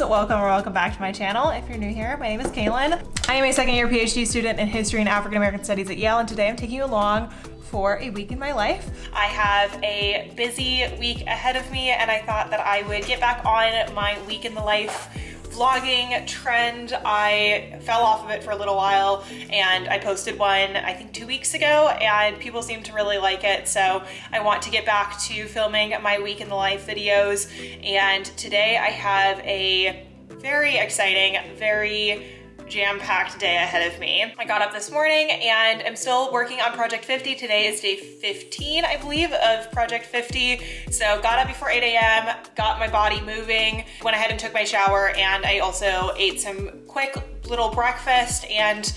welcome or welcome back to my channel. If you're new here, my name is Kaelyn. I am a second-year PhD student in History and African American Studies at Yale, and today I'm taking you along for a week in my life. I have a busy week ahead of me, and I thought that I would get back on my week in the life vlogging trend. I fell off of it for a little while, and I posted one I think 2 weeks ago, and people seem to really like it, so I want to get back to filming my week in the life videos. And today I have a very exciting, very jam-packed day ahead of me. I got up this morning and I'm still working on Project 50. Today is day 15, I believe, of Project 50. So got up before 8 a.m., got my body moving, went ahead and took my shower, and I also ate some quick little breakfast, and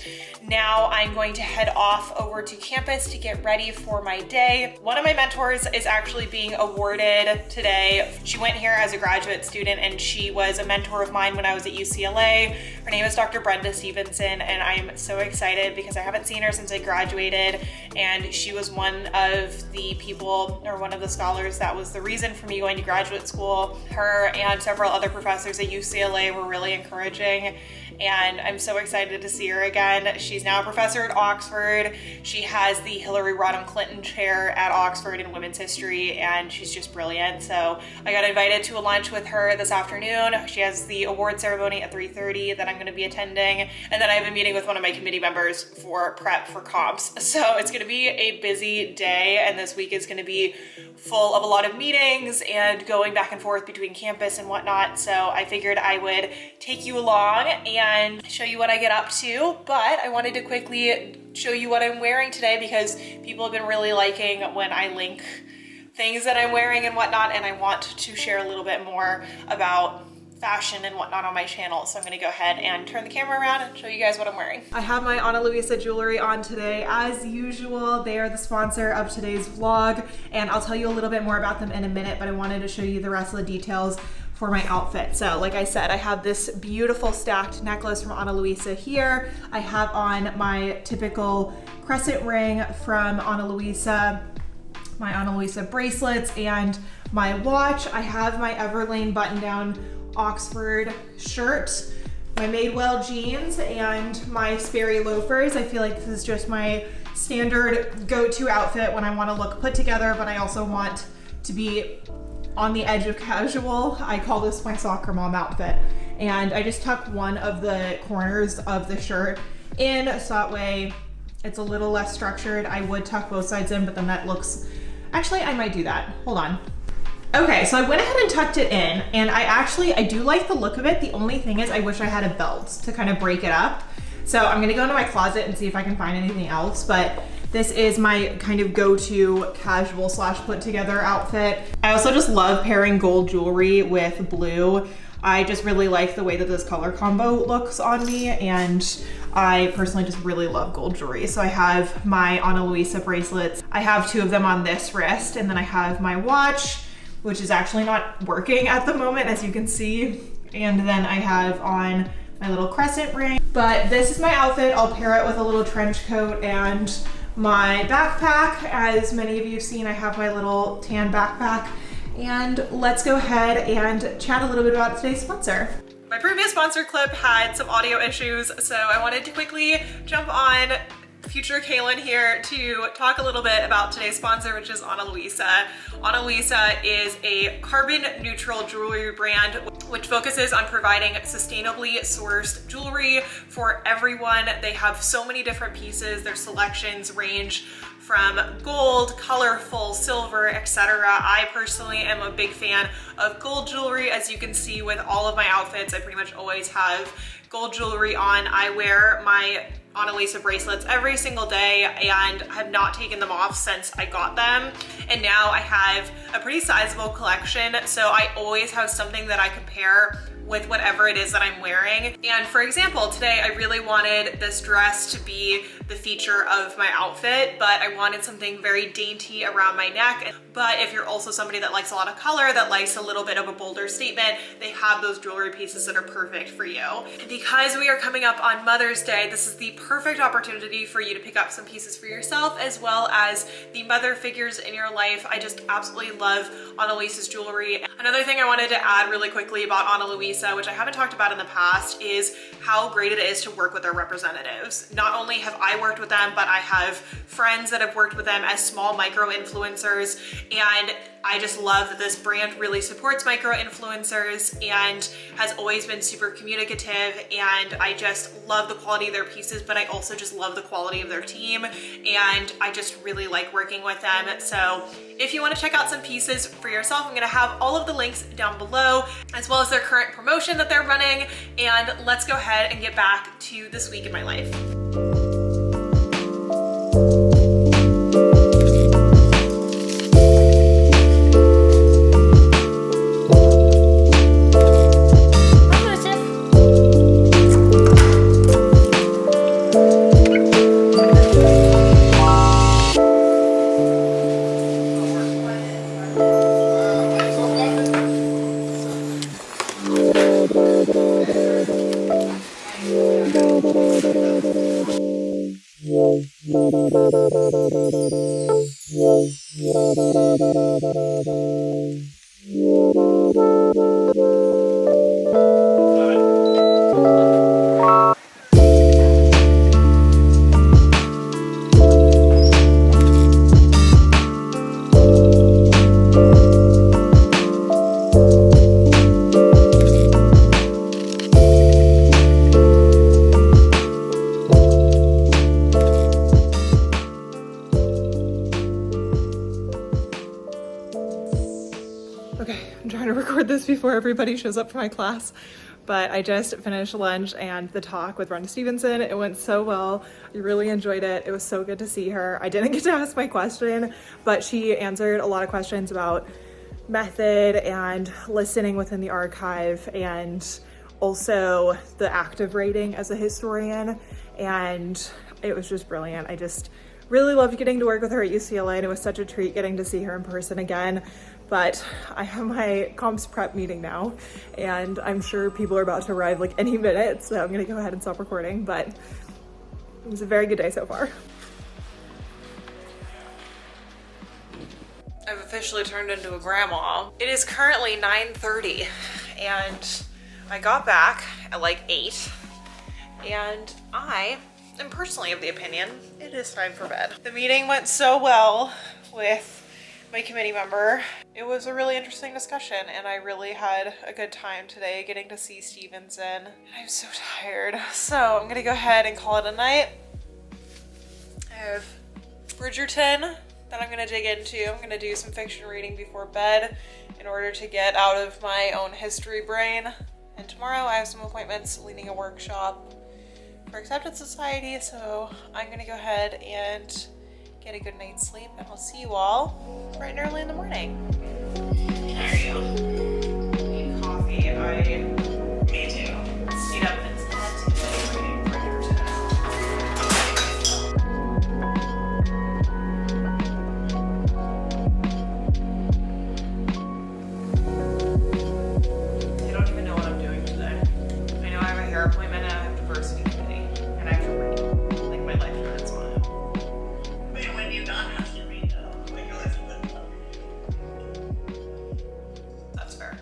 now I'm going to head off over to campus to get ready for my day. One of my mentors is actually being awarded today. She went here as a graduate student, and she was a mentor of mine when I was at UCLA. Her name is Dr. Brenda Stevenson, and I'm so excited because I haven't seen her since I graduated, and she was one of the people, or one of the scholars, that was the reason for me going to graduate school. Her and several other professors at UCLA were really encouraging, and I'm so excited to see her again. She's now a professor at Oxford. She has the Hillary Rodham Clinton Chair at Oxford in Women's History, and she's just brilliant. So I got invited to a lunch with her this afternoon. She has the award ceremony at 3:30 that I'm gonna be attending, and then I have a meeting with one of my committee members for prep for comps. So it's gonna be a busy day, and this week is gonna be full of a lot of meetings and going back and forth between campus and whatnot. So I figured I would take you along and show you what I get up to, but I wanted to quickly show you what I'm wearing today because people have been really liking when I link things that I'm wearing and whatnot, and I want to share a little bit more about fashion and whatnot on my channel. So I'm gonna go ahead and turn the camera around and show you guys what I'm wearing. I have my Ana Luisa jewelry on today as usual. They are the sponsor of today's vlog, and I'll tell you a little bit more about them in a minute, but I wanted to show you the rest of the details for my outfit. So like I said, I have this beautiful stacked necklace from Ana Luisa here. I have on my typical crescent ring from Ana Luisa, my Ana Luisa bracelets, and my watch. I have my Everlane button-down Oxford shirt, my Madewell jeans, and my Sperry loafers. I feel like this is just my standard go-to outfit when I want to look put together, but I also want to be on the edge of casual. I call this my soccer mom outfit. And I just tucked one of the corners of the shirt in, so that way it's a little less structured. I would tuck both sides in, but then that looks, actually I might do that, hold on. Okay, so I went ahead and tucked it in, and I do like the look of it. The only thing is I wish I had a belt to kind of break it up. So I'm gonna go into my closet and see if I can find anything else, but this is my kind of go-to casual slash put together outfit. I also just love pairing gold jewelry with blue. I just really like the way that this color combo looks on me, and I personally just really love gold jewelry. So I have my Ana Luisa bracelets. I have two of them on this wrist, and then I have my watch, which is actually not working at the moment, as you can see. And then I have on my little crescent ring. But this is my outfit. I'll pair it with a little trench coat and my backpack. As many of you have seen, I have my little tan backpack. And let's go ahead and chat a little bit about today's sponsor. My previous sponsor clip had some audio issues, so I wanted to quickly jump on future Kaelyn here to talk a little bit about today's sponsor, which is Ana Luisa. Ana Luisa is a carbon neutral jewelry brand which focuses on providing sustainably sourced jewelry for everyone. They have so many different pieces. Their selections range from gold, colorful, silver, etc. I personally am a big fan of gold jewelry. As you can see with all of my outfits, I pretty much always have gold jewelry on. I wear my Ana Luisa bracelets every single day and have not taken them off since I got them. And now I have a pretty sizable collection, so I always have something that I compare with whatever it is that I'm wearing. And for example, today I really wanted this dress to be the feature of my outfit, but I wanted something very dainty around my neck. But if you're also somebody that likes a lot of color, that likes a little bit of a bolder statement, they have those jewelry pieces that are perfect for you. And because we are coming up on Mother's Day, this is the perfect opportunity for you to pick up some pieces for yourself, as well as the mother figures in your life. I just absolutely love Ana Luisa's jewelry. Another thing I wanted to add really quickly about Ana Luisa, which I haven't talked about in the past, is how great it is to work with their representatives. Not only have I worked with them, but I have friends that have worked with them as small micro influencers, and I just love that this brand really supports micro influencers and has always been super communicative, and I just love the quality of their pieces, but I also just love the quality of their team, and I just really like working with them. So if you want to check out some pieces for yourself, I'm going to have all of the links down below, as well as their current promotion that they're running. And let's go ahead and get back to this week in my life. Okay, I'm trying to record this before everybody shows up for my class, but I just finished lunch and the talk with Brenda Stevenson. It went so well. I really enjoyed it. It was so good to see her. I didn't get to ask my question, but she answered a lot of questions about method and listening within the archive, and also the active rating as a historian, and it was just brilliant. I just really loved getting to work with her at UCLA, and it was such a treat getting to see her in person again. But I have my comps prep meeting now, and I'm sure people are about to arrive like any minute, so I'm gonna go ahead and stop recording, but it was a very good day so far. I've officially turned into a grandma. It is currently 9:30, and I got back at like 8, and I am personally of the opinion it is time for bed. The meeting went so well with my committee member. It was a really interesting discussion, and I really had a good time today getting to see Stevenson. I'm so tired. So I'm gonna go ahead and call it a night. I have Bridgerton that I'm gonna dig into. I'm gonna do some fiction reading before bed in order to get out of my own history brain. And tomorrow I have some appointments leading a workshop for Acceptance Society, so I'm gonna go ahead and get a good night's sleep, and I'll see you all bright and early in the morning. There you go. Need coffee. Me too. Speed up and I don't even know what I'm doing today. I know I have a hair appointment and I have diversity committee, and I have to read. Like, my life turns on. When you not have to read though, like your life is That's fair.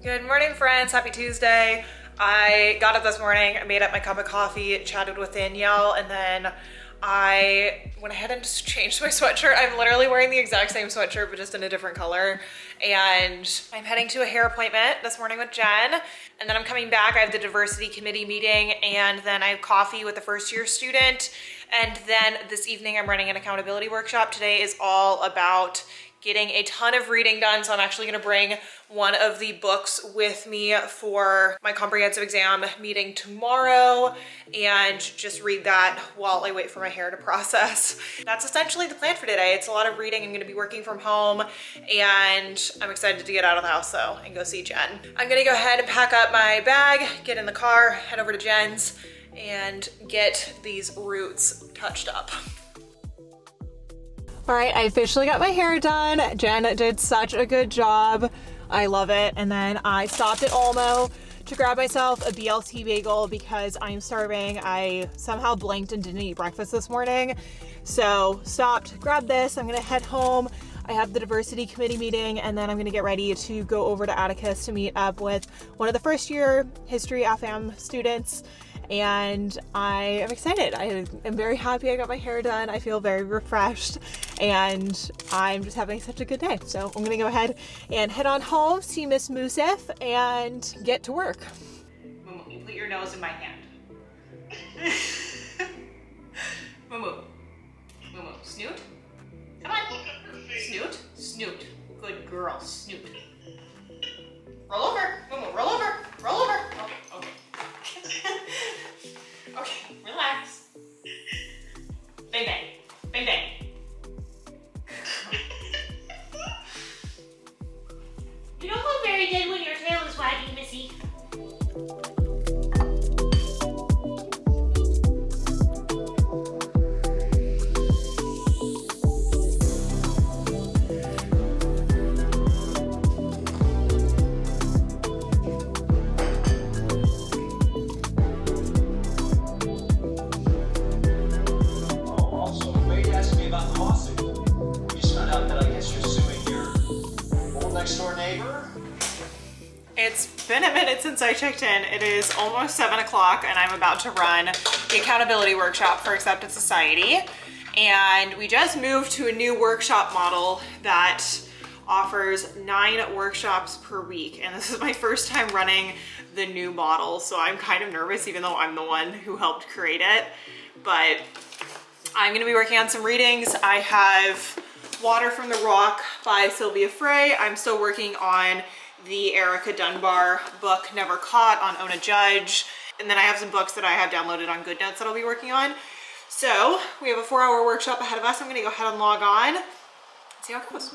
Good morning, friends. Happy Tuesday. I got up this morning, I made up my cup of coffee, chatted with Danielle, and then I went ahead and just changed my sweatshirt. I'm literally wearing the exact same sweatshirt, but just in a different color. And I'm heading to a hair appointment this morning with Jen. And then I'm coming back. I have the diversity committee meeting, and then I have coffee with the first year student. And then this evening I'm running an accountability workshop. Today is all about getting a ton of reading done. So I'm actually gonna bring one of the books with me for my comprehensive exam meeting tomorrow and just read that while I wait for my hair to process. That's essentially the plan for today. It's a lot of reading. I'm gonna be working from home, and I'm excited to get out of the house though and go see Jen. I'm gonna go ahead and pack up my bag, get in the car, head over to Jen's, and get these roots touched up. All right, I officially got my hair done. Jen did such a good job. I love it. And then I stopped at Olmo to grab myself a BLT bagel because I'm starving. I somehow blanked and didn't eat breakfast this morning. So stopped, grabbed this. I'm gonna head home. I have the diversity committee meeting, and then I'm gonna get ready to go over to Atticus to meet up with one of the first year history AFAM students. And I am excited. I am very happy I got my hair done. I feel very refreshed and I'm just having such a good day. So I'm gonna go ahead and head on home, see Miss Musef, and get to work. Mumu, you put your nose in my hand. Mumu, Mumu, snoot. Come on, snoot, snoot. Good girl, snoot. Roll over, Mumu, roll over, roll over. Okay, okay. Okay, relax. Bang bang, bang bang. You don't look very good when your tail is wagging, Missy. It's been a minute since I checked in. It is almost 7 o'clock and I'm about to run the accountability workshop for Accepted Society. And we just moved to a new workshop model that offers 9 workshops per week. And this is my first time running the new model. So I'm kind of nervous even though I'm the one who helped create it. But I'm gonna be working on some readings. I have Water from the Rock by Sylvia Frey. I'm still working on the Erica Dunbar book, Never Caught, on Ona Judge. And then I have some books that I have downloaded on GoodNotes that I'll be working on. So we have a 4-hour workshop ahead of us. I'm gonna go ahead and log on and see how it goes.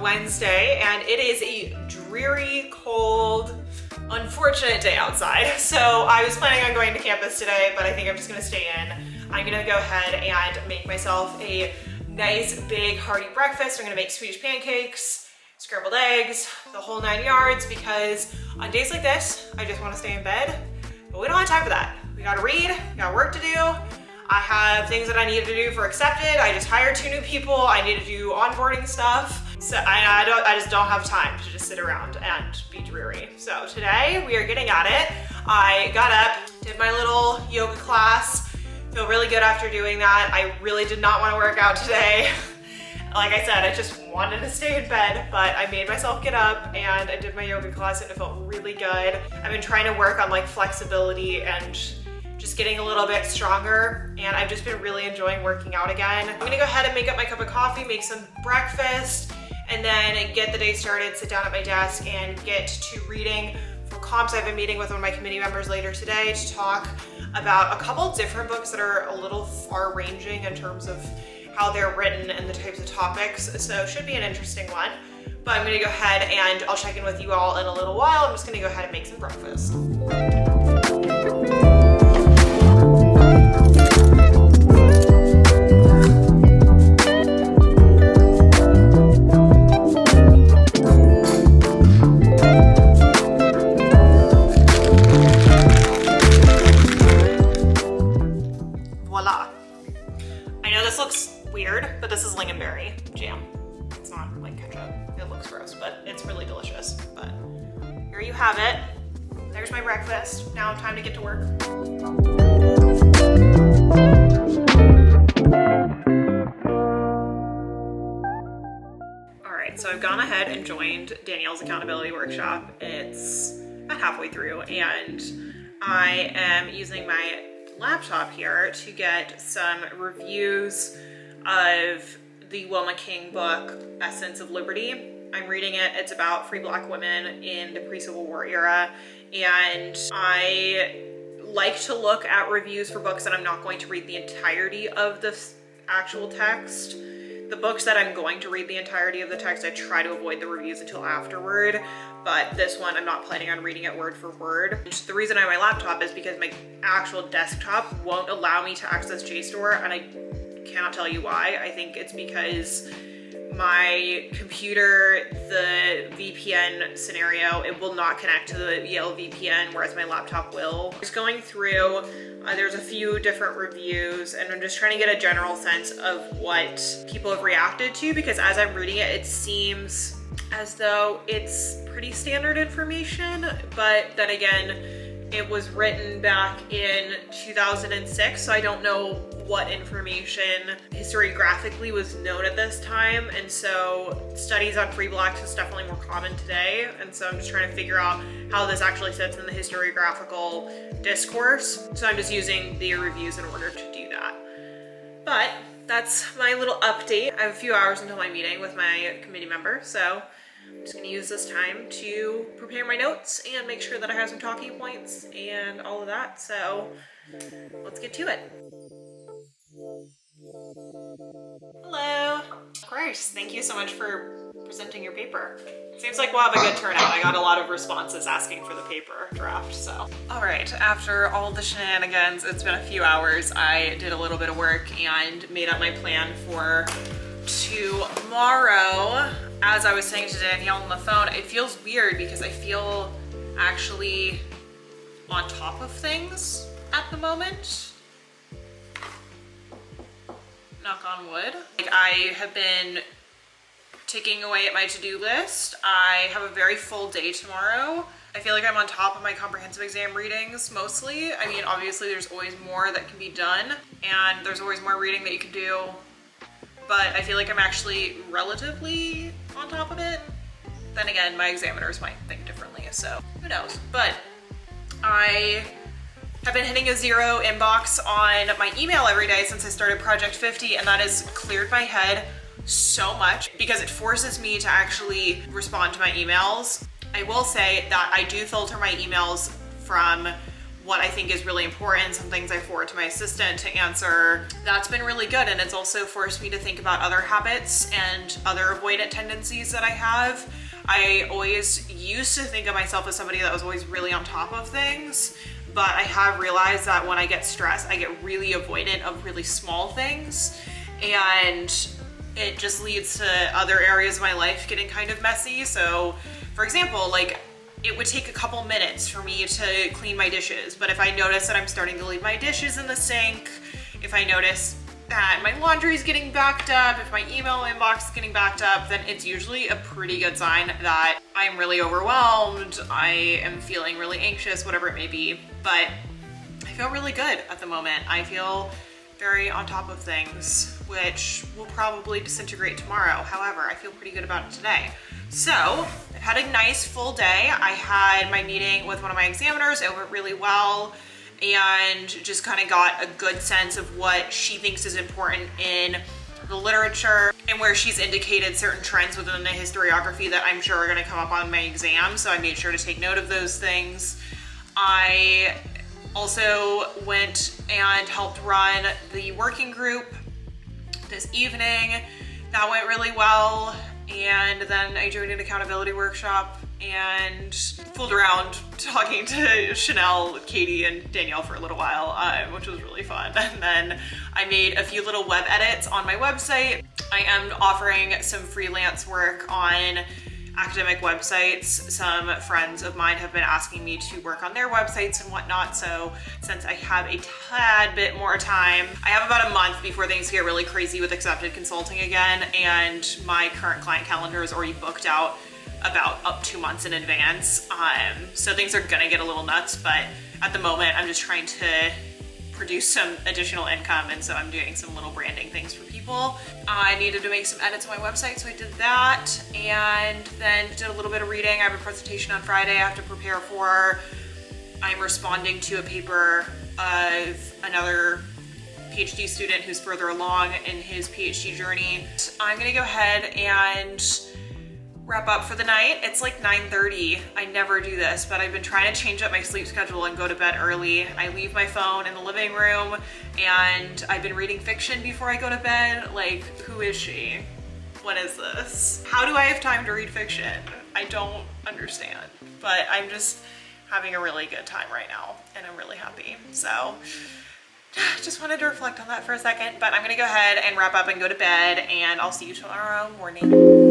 Wednesday, and it is a dreary, cold, unfortunate day outside. So I was planning on going to campus today, but I think I'm just gonna stay in. I'm gonna go ahead and make myself a nice, big, hearty breakfast. I'm gonna make Swedish pancakes, scrambled eggs, the whole 9 yards, because on days like this, I just wanna stay in bed, but we don't have time for that. We gotta read, we got work to do. I have things that I need to do for Accepted. I just hired 2 new people. I need to do onboarding stuff. So I just don't have time to just sit around and be dreary. So today we are getting at it. I got up, did my little yoga class. Feel really good after doing that. I really did not want to work out today. Like I said, I just wanted to stay in bed, but I made myself get up and I did my yoga class and it felt really good. I've been trying to work on like flexibility and just getting a little bit stronger, and I've just been really enjoying working out again. I'm gonna go ahead and make up my cup of coffee, make some breakfast, and then get the day started, sit down at my desk and get to reading for comps. I've been meeting with one of my committee members later today to talk about a couple different books that are a little far ranging in terms of how they're written and the types of topics. So it should be an interesting one. But I'm gonna go ahead and I'll check in with you all in a little while. I'm just gonna go ahead and make some breakfast. have it. There's my breakfast. Now time to get to work. All right, so I've gone ahead and joined Danielle's accountability workshop. It's about halfway through, and I am using my laptop here to get some reviews of the Wilma King book, Essence of Liberty. I'm reading it. It's about free Black women in the pre-Civil War era, and I like to look at reviews for books that I'm not going to read the entirety of the actual text. The books that I'm going to read the entirety of the text, I try to avoid the reviews until afterward, but this one I'm not planning on reading it word for word. The reason I have my laptop is because my actual desktop won't allow me to access JSTOR, and I cannot tell you why. I think it's because my computer, the VPN scenario, it will not connect to the Yale VPN, whereas my laptop will. Just going through, there's a few different reviews, and I'm just trying to get a general sense of what people have reacted to, because as I'm reading it, it seems as though it's pretty standard information, but then again, it was written back in 2006, so I don't know what information historiographically was known at this time, and so studies on free Blacks is definitely more common today, and so I'm just trying to figure out how this actually sits in the historiographical discourse. So I'm just using the reviews in order to do that. But that's my little update. I have a few hours until my meeting with my committee member, so I'm just gonna use this time to prepare my notes and make sure that I have some talking points and all of that. So let's get to it. Hello. Of course, thank you so much for presenting your paper. Seems like we'll have a good turnout. I got a lot of responses asking for the paper draft, so. All right, after all the shenanigans, it's been a few hours. I did a little bit of work and made up my plan for tomorrow. As I was saying to Danielle on the phone, it feels weird because I feel actually on top of things at the moment. Knock on wood. Like, I have been ticking away at my to-do list. I have a very full day tomorrow. I feel like I'm on top of my comprehensive exam readings mostly. I mean, obviously there's always more that can be done, and there's always more reading that you can do, but I feel like I'm actually relatively on top of it. Then again, my examiners might think differently, so who knows. But I have been hitting a 0 inbox on my email every day since I started Project 50, and that has cleared my head so much because it forces me to actually respond to my emails. I will say that I do filter my emails from what I think is really important, some things I forward to my assistant to answer. That's been really good, and it's also forced me to think about other habits and other avoidant tendencies that I have. I always used to think of myself as somebody that was always really on top of things, but I have realized that when I get stressed, I get really avoidant of really small things, and it just leads to other areas of my life getting kind of messy. So for example, like, it would take a couple minutes for me to clean my dishes, but if I notice that I'm starting to leave my dishes in the sink, if I notice that my laundry is getting backed up, if my email inbox is getting backed up, then it's usually a pretty good sign that I'm really overwhelmed, I am feeling really anxious, whatever it may be. But I feel really good at the moment. I feel very on top of things, which will probably disintegrate tomorrow. However, I feel pretty good about it today. So I've had a nice full day. I had my meeting with one of my examiners. It went really well, and just kind of got a good sense of what she thinks is important in the literature and where she's indicated certain trends within the historiography that I'm sure are going to come up on my exam. So I made sure to take note of those things. I also went and helped run the working group this evening. That went really well. And then I joined an accountability workshop and fooled around talking to Chanel, Katie, and Danielle for a little while, which was really fun. And then I made a few little web edits on my website. I am offering some freelance work on academic websites. Some friends of mine have been asking me to work on their websites and whatnot, so since I have a tad bit more time, I have about a month before things get really crazy with accepted consulting again, and my current client calendar is already booked out about up 2 months in advance. So things are gonna get a little nuts, but at the moment I'm just trying to produce some additional income, and so I'm doing some little branding things for people. I needed to make some edits on my website, so I did that, and then did a little bit of reading. I have a presentation on Friday I have to prepare for. I'm responding to a paper of another PhD student who's further along in his PhD journey. I'm gonna go ahead and wrap up for the night. It's like 9:30. I never do this, but I've been trying to change up my sleep schedule and go to bed early. I leave my phone in the living room, and I've been reading fiction before I go to bed. Like, who is she? What is this? How do I have time to read fiction? I don't understand, but I'm just having a really good time right now, and I'm really happy. So just wanted to reflect on that for a second, but I'm gonna go ahead and wrap up and go to bed, and I'll see you tomorrow morning.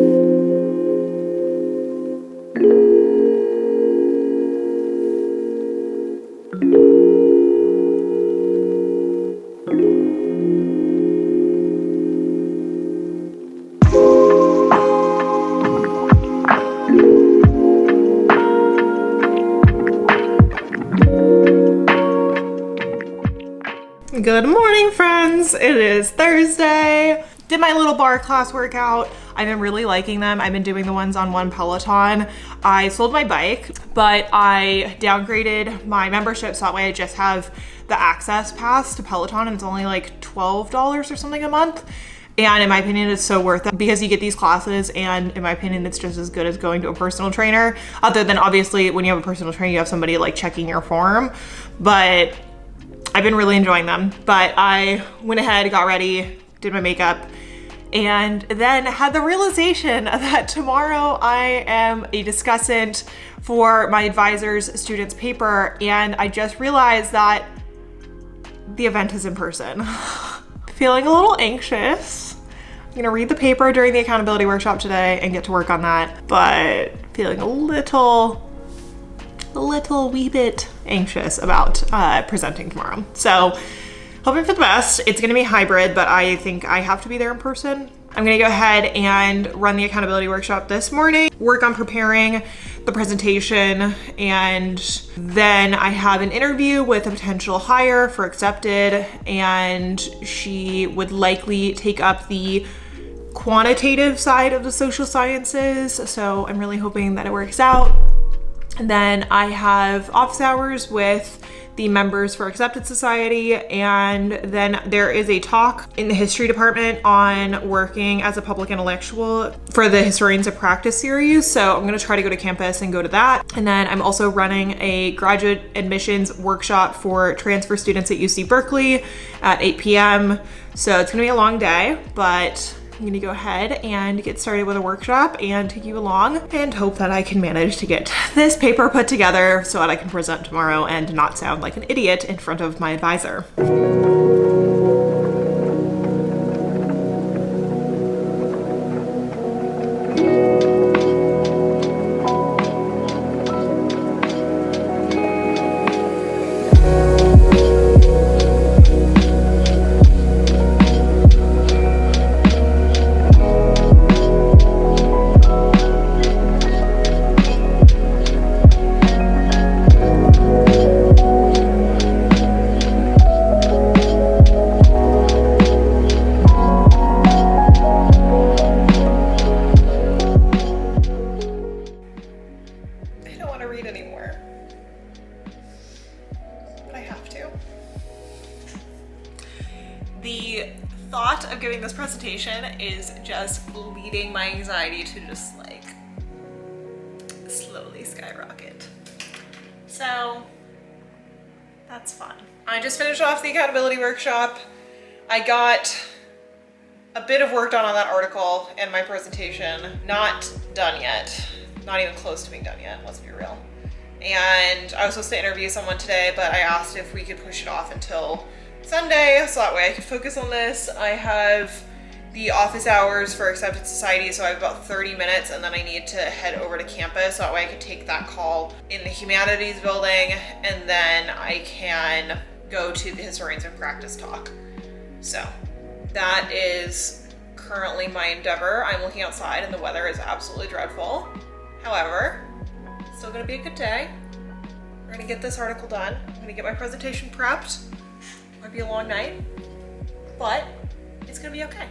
Good morning, friends. It is Thursday. Did my little bar class workout. I've been really liking them. I've been doing the ones on one Peloton. I sold my bike, but I downgraded my membership so that way I just have the access pass to Peloton, and it's only like $12 or something a month. And in my opinion, it's so worth it because you get these classes, and in my opinion, it's just as good as going to a personal trainer. Other than obviously when you have a personal trainer, you have somebody like checking your form, but I've been really enjoying them. But I went ahead, got ready, did my makeup, and then had the realization that tomorrow I am a discussant for my advisor's student's paper, and I just realized that the event is in person. Feeling a little anxious. I'm gonna read the paper during the accountability workshop today and get to work on that, but feeling a little wee bit anxious about presenting tomorrow. So hoping for the best. It's gonna be hybrid, but I think I have to be there in person. I'm gonna go ahead and run the accountability workshop this morning, work on preparing the presentation, and then I have an interview with a potential hire for Accepted, and she would likely take up the quantitative side of the social sciences. So I'm really hoping that it works out. And then I have office hours with the members for Accepted Society, and then there is a talk in the history department on working as a public intellectual for the Historians of Practice series. So I'm gonna try to go to campus and go to that. And then I'm also running a graduate admissions workshop for transfer students at UC Berkeley at 8 p.m. So it's gonna be a long day, but I'm gonna go ahead and get started with a workshop and take you along and hope that I can manage to get this paper put together so that I can present tomorrow and not sound like an idiot in front of my advisor. The thought of giving this presentation is just leading my anxiety to just like slowly skyrocket. So that's fun. I just finished off the accountability workshop. I got a bit of work done on that article and my presentation. Not done yet. Not even close to being done yet, let's be real. And I was supposed to interview someone today, but I asked if we could push it off until Sunday, so that way I could focus on this. I have the office hours for Accepted Society, so I have about 30 minutes, and then I need to head over to campus, so that way I could take that call in the humanities building, and then I can go to the Historians of Practice talk. So that is currently my endeavor. I'm looking outside and the weather is absolutely dreadful. However, it's still gonna be a good day. We're gonna get this article done. I'm gonna get my presentation prepped. Might be a long night, but it's gonna be okay.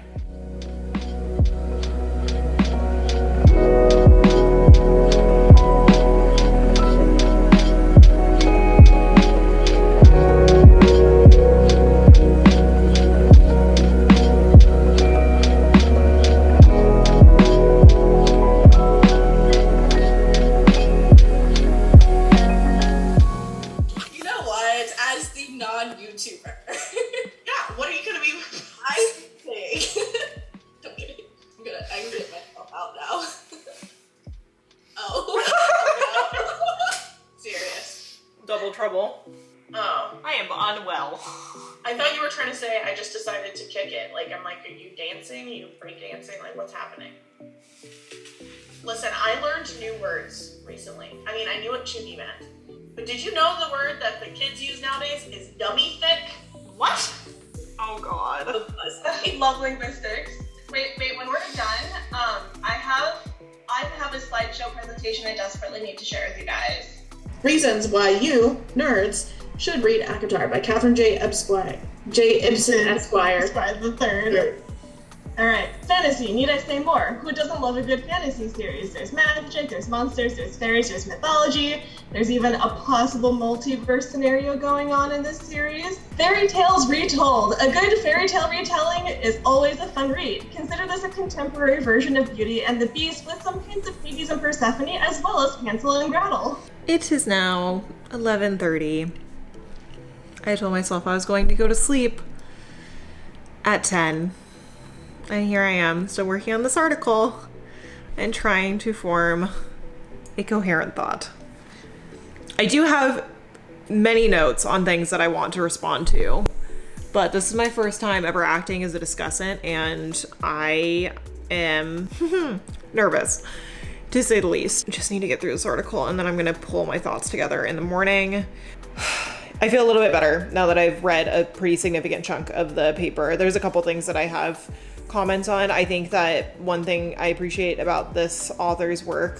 Non-YouTuber. Yeah, what are you gonna be? I think. I'm kidding. I'm gonna exit myself out now. Oh. Serious. Double trouble. Oh. I am unwell. I thought you were trying to say I just decided to kick it. Like, I'm like, are you dancing? Are you break dancing? Like, what's happening? Listen, I learned new words recently. I mean, I knew what chippy meant. But did you know the word that the kids use nowadays is dummy thick? What? Oh God. I love linguistics. Wait, when we're done, I have a slideshow presentation I desperately need to share with you guys. Reasons why you, nerds, should read ACOTAR by Catherine J. Ibsen Esquire the third. Alright, fantasy, need I say more? Who doesn't love a good fantasy series? There's magic, there's monsters, there's fairies, there's mythology, there's even a possible multiverse scenario going on in this series. Fairy tales retold. A good fairy tale retelling is always a fun read. Consider this a contemporary version of Beauty and the Beast with some hints of Hades and Persephone as well as Hansel and Gretel. It is now 11:30. I told myself I was going to go to sleep at 10. And here I am, still working on this article and trying to form a coherent thought. I do have many notes on things that I want to respond to, but this is my first time ever acting as a discussant, and I am nervous, to say the least. Just need to get through this article, and then I'm gonna pull my thoughts together in the morning. I feel a little bit better now that I've read a pretty significant chunk of the paper. There's a couple things that I have comments on. I think that one thing I appreciate about this author's work,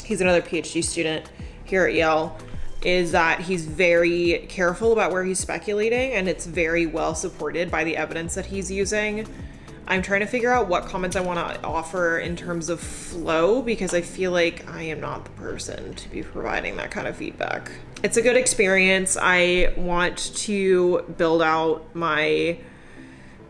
he's another PhD student here at Yale, is that he's very careful about where he's speculating, and it's very well supported by the evidence that he's using. I'm trying to figure out what comments I want to offer in terms of flow, because I feel like I am not the person to be providing that kind of feedback. It's a good experience. I want to build out my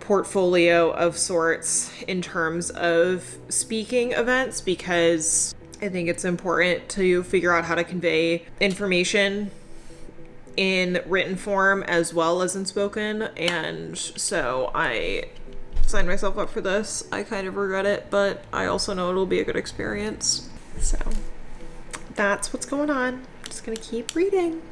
portfolio of sorts in terms of speaking events, because I think it's important to figure out how to convey information in written form as well as in spoken. And so I signed myself up for this. I kind of regret it, but I also know it'll be a good experience. So that's what's going on. Just gonna keep reading.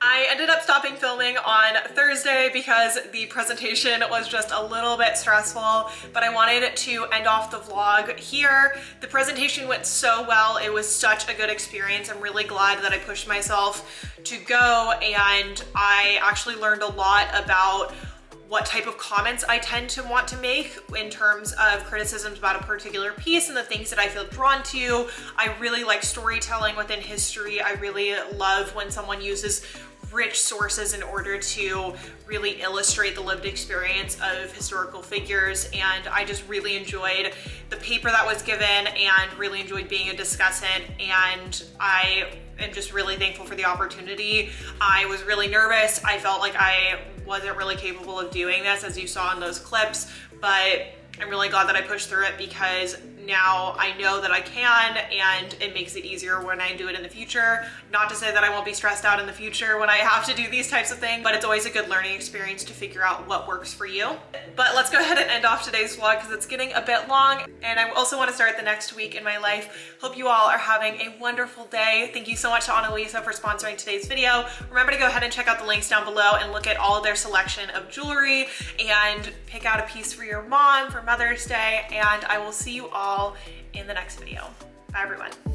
I ended up stopping filming on Thursday because the presentation was just a little bit stressful, but I wanted to end off the vlog here. The presentation went so well. It was such a good experience. I'm really glad that I pushed myself to go, and I actually learned a lot about what type of comments I tend to want to make in terms of criticisms about a particular piece and the things that I feel drawn to. I really like storytelling within history. I really love when someone uses rich sources in order to really illustrate the lived experience of historical figures, and I just really enjoyed the paper that was given and really enjoyed being a discussant, and I am just really thankful for the opportunity. I was really nervous. I felt like I wasn't really capable of doing this, as you saw in those clips, but I'm really glad that I pushed through it, because now I know that I can, and it makes it easier when I do it in the future. Not to say that I won't be stressed out in the future when I have to do these types of things, but it's always a good learning experience to figure out what works for you. But let's go ahead and end off today's vlog because it's getting a bit long, and I also want to start the next week in my life. Hope you all are having a wonderful day. Thank you so much to Annalisa for sponsoring today's video. Remember to go ahead and check out the links down below and look at all of their selection of jewelry and pick out a piece for your mom for Mother's Day, and I will see you all in the next video. Bye everyone.